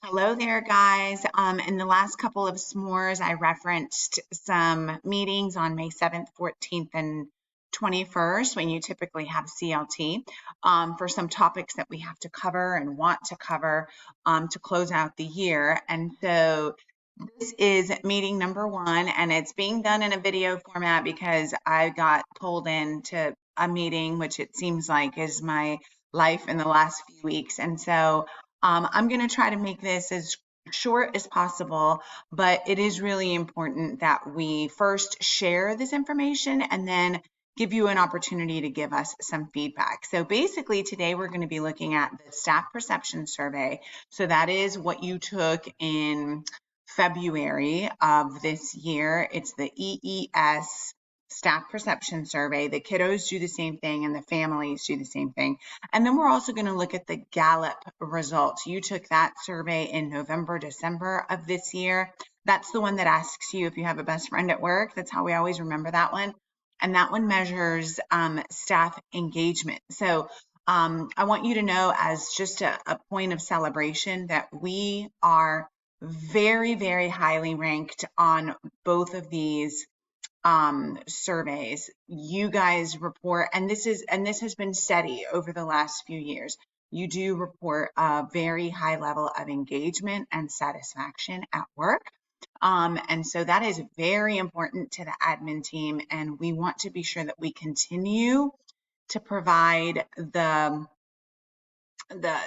Hello there, guys. In the last couple of s'mores, I referenced some meetings on May 7th, 14th, and 21st when you typically have CLT for some topics that we have to cover and want to cover to close out the year. And so this is meeting number one, and it's being done in a video format because I got pulled into a meeting, which it seems like is my life in the last few weeks. And so I'm going to try to make this as short as possible, but it is really important that we first share this information and then give you an opportunity to give us some feedback. So basically today we're going to be looking at the staff perception survey. So that is what you took in February of this year. It's the EES staff perception survey. The kiddos do the same thing and the families do the same thing. And then we're also going to look at the Gallup results. You took that survey in November, December of this year. That's the one that asks you if you have a best friend at work. That's how we always remember that one. And that one measures staff engagement. So I want you to know, as just a point of celebration, that we are very, very highly ranked on both of these surveys. You guys report, and this has been steady over the last few years. You do report a very high level of engagement and satisfaction at work. And so that is very important to the admin team, and we want to be sure that we continue to provide the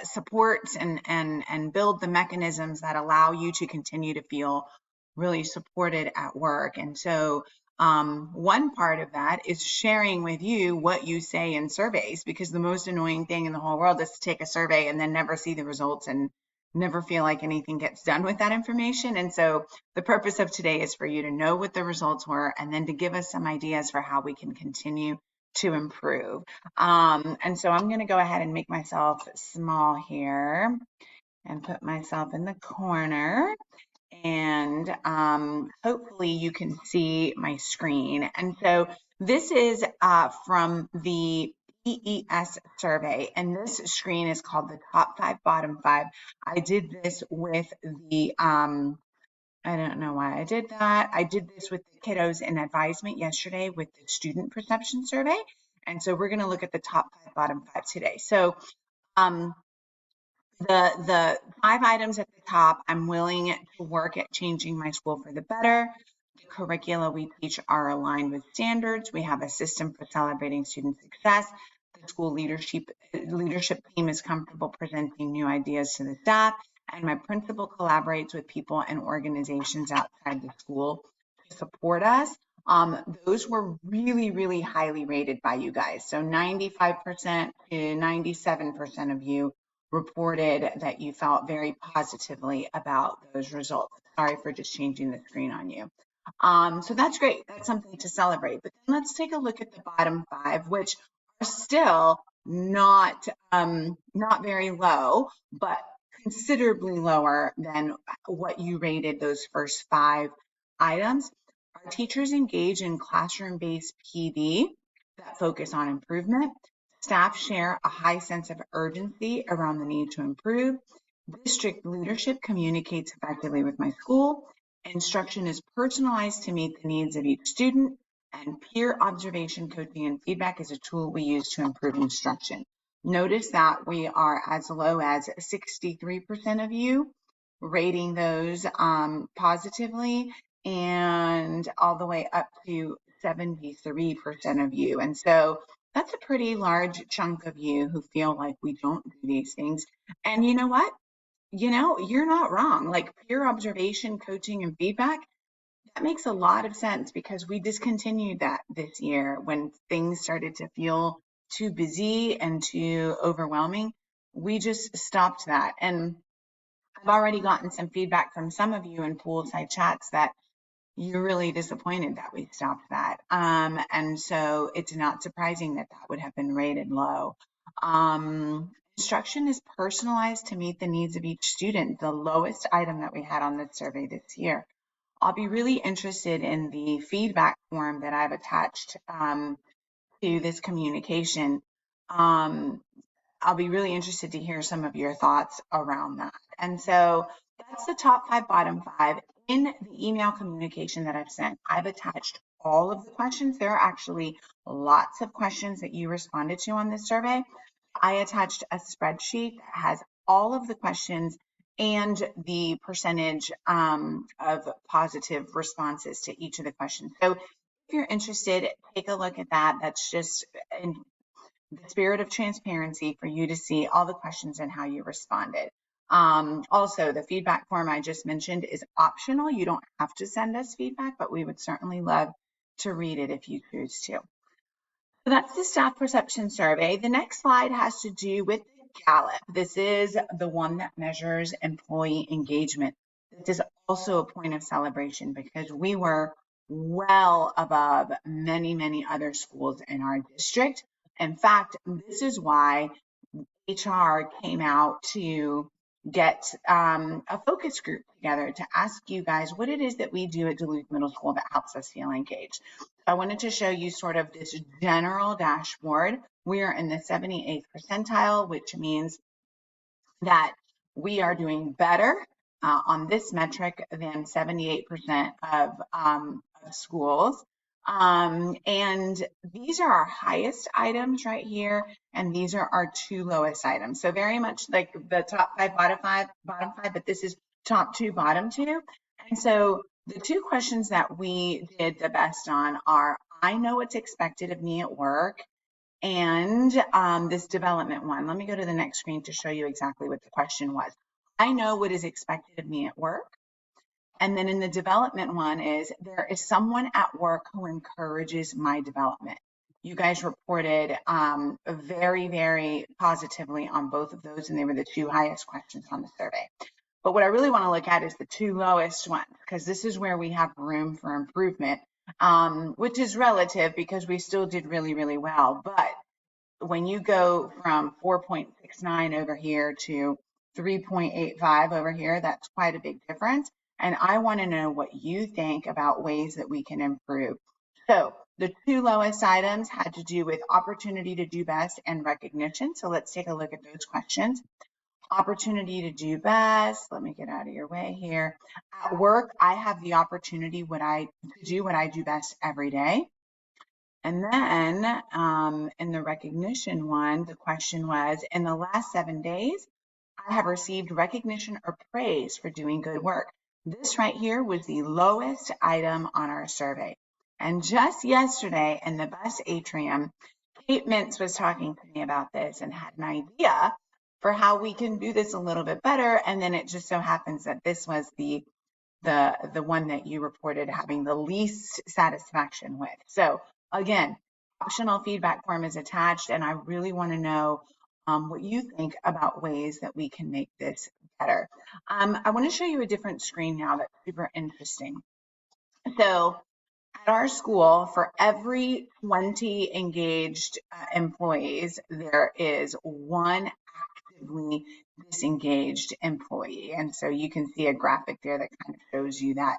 supports and build the mechanisms that allow you to continue to feel really supported at work. And so one part of that is sharing with you what you say in surveys, because the most annoying thing in the whole world is to take a survey and then never see the results and never feel like anything gets done with that information. And so the purpose of today is for you to know what the results were and then to give us some ideas for how we can continue to improve. And so I'm going to go ahead and make myself small here and put myself in the corner. And hopefully you can see my screen. And so this is from the EES survey, and this screen is called the top 5, bottom 5. I did this with the I don't know why I did that. I did this with the kiddos in advisement yesterday with the student perception survey. And so we're going to look at the top 5, bottom 5 today. So um, the 5 items at the top, I'm willing to work at changing my school for the better. The curricula we teach are aligned with standards. We have a system for celebrating student success. The school leadership team is comfortable presenting new ideas to the staff, and my principal collaborates with people and organizations outside the school to support us. Those were really, really highly rated by you guys. So 95% to 97% of you reported that you felt very positively about those results. Sorry for just changing the screen on you. So that's great. That's something to celebrate. But then let's take a look at the bottom 5, which are still not very low, but considerably lower than what you rated those first 5 items. Our teachers engage in classroom-based PD that focus on improvement. Staff share a high sense of urgency around the need to improve. District leadership communicates effectively with my school. Instruction is personalized to meet the needs of each student, and peer observation, coaching, and feedback is a tool we use to improve instruction. Notice that we are as low as 63% of you rating those positively, and all the way up to 73% of you. And so that's a pretty large chunk of you who feel like we don't do these things. And you know what? You're not wrong. Like peer observation, coaching, and feedback, that makes a lot of sense because we discontinued that this year when things started to feel too busy and too overwhelming. We just stopped that. And I've already gotten some feedback from some of you in poolside chats that you're really disappointed that we stopped that. And so it's not surprising that that would have been rated low. Instruction is personalized to meet the needs of each student, the lowest item that we had on the survey this year. I'll be really interested in the feedback form that I've attached to this communication. I'll be really interested to hear some of your thoughts around that. And so that's the top 5, bottom 5. In the email communication that I've sent, I've attached all of the questions. There are actually lots of questions that you responded to on this survey. I attached a spreadsheet that has all of the questions and the percentage of positive responses to each of the questions. So if you're interested, take a look at that. That's just in the spirit of transparency for you to see all the questions and how you responded. Also, the feedback form I just mentioned is optional. You don't have to send us feedback, but we would certainly love to read it if you choose to. So that's the staff perception survey. The next slide has to do with Gallup. This is the one that measures employee engagement. This is also a point of celebration because we were well above many, many other schools in our district. In fact, this is why HR came out to get a focus group together to ask you guys what it is that we do at Duluth Middle School that helps us feel engaged. I wanted to show you sort of this general dashboard. We are in the 78th percentile, which means that we are doing better on this metric than 78% of schools. And these are our highest items right here, and these are our 2 lowest items. So very much like the top 5, bottom five, but this is top 2, bottom 2. And so the 2 questions that we did the best on are, I know what's expected of me at work, and this development one. Let me go to the next screen to show you exactly what the question was. I know what is expected of me at work. And then in the development one is, there is someone at work who encourages my development. You guys reported very, very positively on both of those, and they were the 2 highest questions on the survey. But what I really want to look at is the 2 lowest ones, because this is where we have room for improvement, which is relative because we still did really, really well. But when you go from 4.69 over here to 3.85 over here, that's quite a big difference. And I want to know what you think about ways that we can improve. So the 2 lowest items had to do with opportunity to do best and recognition. So let's take a look at those questions. Opportunity to do best. Let me get out of your way here. At work, I have the opportunity to do what I do best every day. And then in the recognition one, the question was, in the last 7 days, I have received recognition or praise for doing good work. This right here was the lowest item on our survey. And just yesterday in the bus atrium, Kate Mintz was talking to me about this and had an idea for how we can do this a little bit better. And then it just so happens that this was the one that you reported having the least satisfaction with. So again, optional feedback form is attached, and I really want to know what you think about ways that we can make this better. I want to show you a different screen now that's super interesting. So at our school, for every 20 engaged employees, there is 1 actively disengaged employee. And so you can see a graphic there that kind of shows you that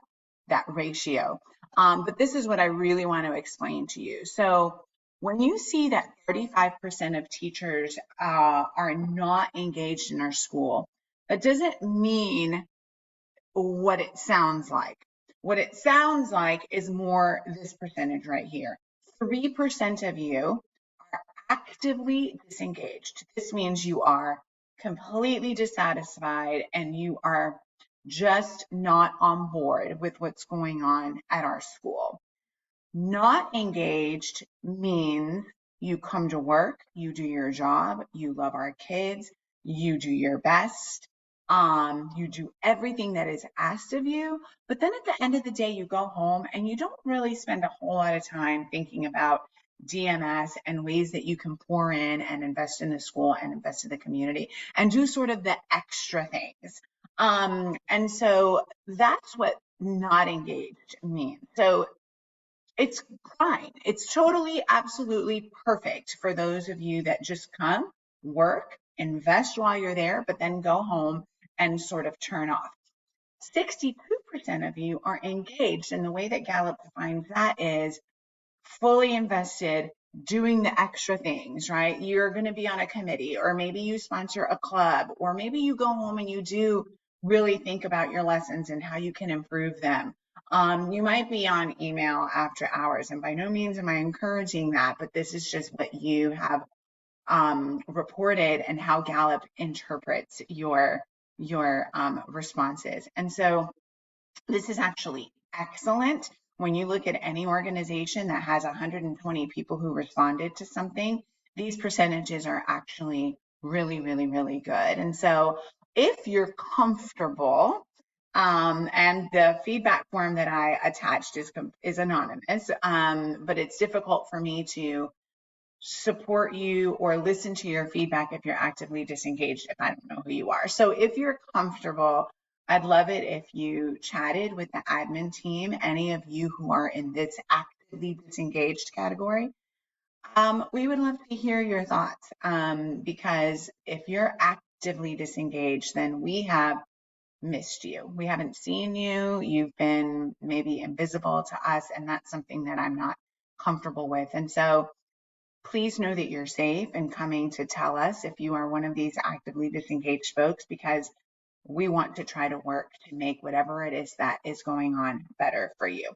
ratio. But this is what I really want to explain to you. So when you see that 35% of teachers are not engaged in our school, that doesn't mean what it sounds like. What it sounds like is more this percentage right here. 3% of you are actively disengaged. This means you are completely dissatisfied and you are just not on board with what's going on at our school. Not engaged means you come to work, you do your job, you love our kids, you do your best, you do everything that is asked of you, but then at the end of the day, you go home and you don't really spend a whole lot of time thinking about DMS and ways that you can pour in and invest in the school and invest in the community and do sort of the extra things. And so that's what not engaged means. So it's fine. It's totally, absolutely perfect for those of you that just come, work, invest while you're there, but then go home and sort of turn off. 62% of you are engaged, and the way that Gallup defines that is fully invested, doing the extra things, right? You're going to be on a committee, or maybe you sponsor a club, or maybe you go home and you do really think about your lessons and how you can improve them. You might be on email after hours, and by no means am I encouraging that, but this is just what you have reported and how Gallup interprets your responses. And so this is actually excellent. When you look at any organization that has 120 people who responded to something, these percentages are actually really, really, really good. And so if you're comfortable, and the feedback form that I attached is anonymous, but it's difficult for me to support you or listen to your feedback if you're actively disengaged if I don't know who you are. So if you're comfortable, I'd love it if you chatted with the admin team, any of you who are in this actively disengaged category. We would love to hear your thoughts, because if you're actively disengaged, then we have missed you. We haven't seen you. You've been maybe invisible to us, and that's something that I'm not comfortable with. And so please know that you're safe and coming to tell us if you are one of these actively disengaged folks, because we want to try to work to make whatever it is that is going on better for you.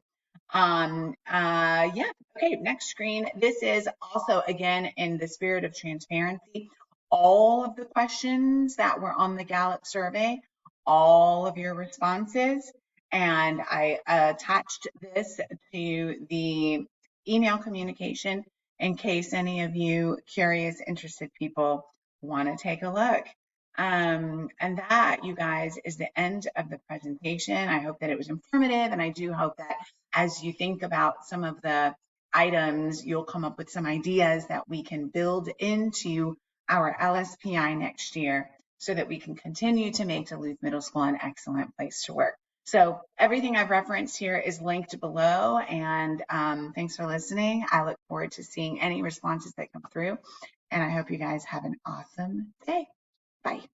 Yeah, okay, next screen. This is also, again, in the spirit of transparency, all of the questions that were on the Gallup survey, all of your responses, and I attached this to the email communication in case any of you curious, interested people want to take a look. And that, you guys, is the end of the presentation. I hope that it was informative, and I do hope that as you think about some of the items, you'll come up with some ideas that we can build into our LSPI next year so that we can continue to make Duluth Middle School an excellent place to work. So everything I've referenced here is linked below, and thanks for listening. I look forward to seeing any responses that come through, and I hope you guys have an awesome day. Bye.